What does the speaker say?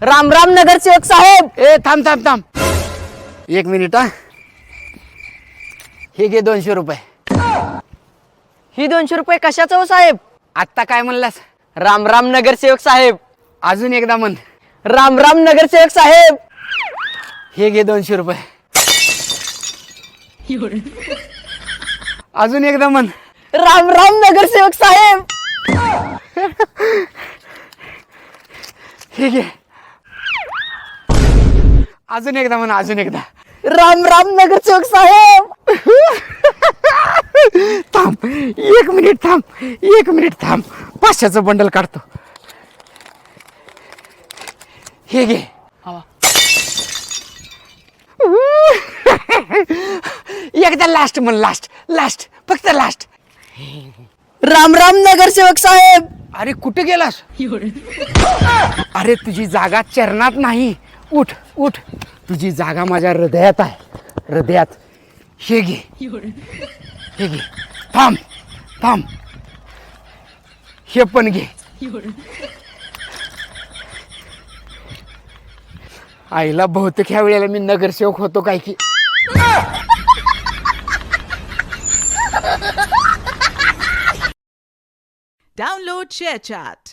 राम राम नगरसेवक साहेब. ए थांब थांब थांब 1 मिनिट हा. हे घे 200 रुपये. ही 200 रुपये कशाचं हो साहेब? आत्ता काय म्हणलास? राम राम नगरसेवक साहेब. अजून एकदा म्हण. राम राम नगरसेवक साहेब. हे घे 200 रुपये. अजून एकदा म्हण. राम राम नगरसेवक साहेब. हे घे. अजून एकदा म्हण. अजून एकदा. राम राम नगरसेवक साहेब. थांब 1 मिनिट थांब. 1 मिनिट थांब. 500चं बंडल काढतो. हे घे. एकदा लास्ट म्हण. लास्ट लास्ट फक्त लास्ट. राम राम नगरसेवक साहेब. अरे कुठे गेलास? अरे तुझी जागा चरणात नाही. उठ उठ. तुझी जागा माझ्या हृदयात आहे. हृदयात. हे घे. हे घे. थांब थांब. हे पण घे. आईला बहुतेक ह्या वेळेला मी नगरसेवक होतो काय की. Download ShareChat.